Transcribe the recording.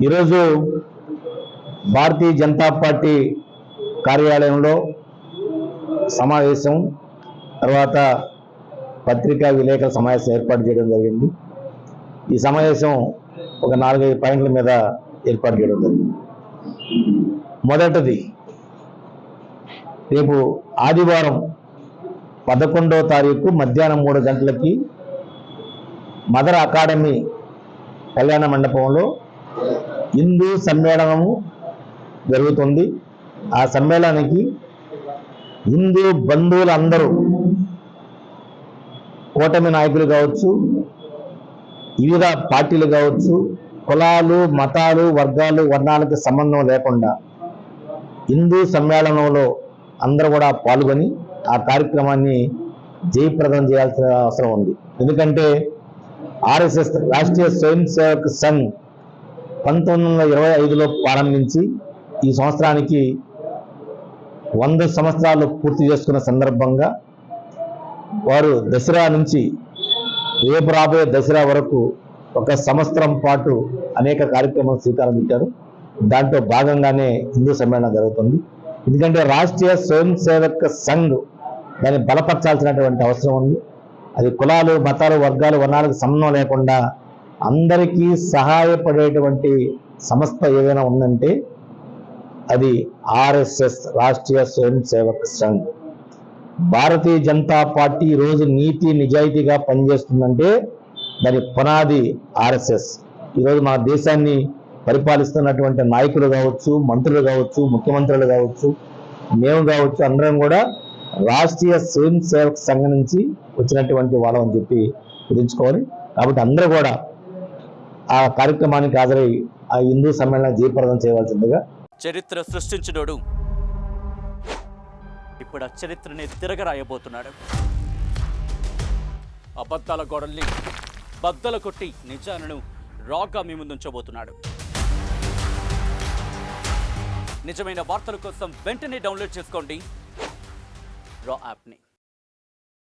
ఈరోజు భారతీయ జనతా పార్టీ కార్యాలయంలో సమావేశం తర్వాత పత్రికా విలేకరుల సమావేశం ఏర్పాటు చేయడం జరిగింది. ఈ సమావేశం ఒక 4-5 పాయింట్ల మీద ఏర్పాటు చేయడం జరిగింది. మొదటిది, రేపు ఆదివారం 11వ తారీఖు మధ్యాహ్నం 3 గంటలకి మదర్ అకాడమీ కళ్యాణ మండపంలో హిందూ సమ్మేళనము జరుగుతుంది. ఆ సమ్మేళనానికి హిందూ బంధువులందరూ, కూటమి నాయకులు కావచ్చు, వివిధ పార్టీలు కావచ్చు, కులాలు, మతాలు, వర్గాలు, వర్ణాలకు సంబంధం లేకుండా హిందూ సమ్మేళనంలో అందరూ కూడా పాల్గొని ఆ కార్యక్రమాన్ని జయప్రదం చేయాల్సిన అవసరం ఉంది. ఎందుకంటే ఆర్ఎస్ఎస్ రాష్ట్రీయ స్వయం సేవక్ సంఘ్ 1925లో ప్రారంభించి ఈ సంవత్సరానికి 100 సంవత్సరాలు పూర్తి చేసుకున్న సందర్భంగా వారు దసరా నుంచి రేపు రాబోయే దసరా వరకు 1 సంవత్సరం పాటు అనేక కార్యక్రమాలు శ్రీకారం చుట్టారు. దాంట్లో భాగంగానే హిందూ సమ్మేళనం జరుగుతుంది. ఎందుకంటే రాష్ట్రీయ స్వయం సేవక్ సంఘ్ దాన్ని బలపరచాల్సినటువంటి అవసరం ఉంది. అది కులాలు, మతాలు, వర్గాలు, వర్ణాలకు సంబంధం లేకుండా అందరికీ సహాయపడేటువంటి సంస్థ ఏదైనా ఉందంటే అది ఆర్ఎస్ఎస్, రాష్ట్రీయ స్వయం సేవక్ సంఘ్. భారతీయ జనతా పార్టీ ఈరోజు నీతి నిజాయితీగా పనిచేస్తుందంటే దాని పునాది ఆర్ఎస్ఎస్. ఈరోజు మన దేశాన్ని పరిపాలిస్తున్నటువంటి నాయకులు కావచ్చు, మంత్రులు కావచ్చు, ముఖ్యమంత్రులు కావచ్చు, మేము కావచ్చు, అందరం కూడా రాష్ట్రీయ స్వయం సేవక్ సంఘం నుంచి వచ్చినటువంటి వాళ్ళం అని చెప్పి గుర్తుంచుకోవాలి. కాబట్టి అందరూ కూడా ఆ కార్యక్రమానికి హాజరై ఆ హిందూ సమ్మేళనం జయప్రదం చేయవలసిందిగా. చరిత్ర సృష్టించినోడు ఇప్పుడు ఆ చరిత్రని తిరగరాయబోతున్నాడు. అబద్ధాల గోడల్ని బద్దలు కొట్టి నిజాలను రాగా మీ ముందుంచబోతున్నాడు. నిజమైన వార్తల కోసం వెంటనే డౌన్లోడ్ చేసుకోండి రా యాప్ని.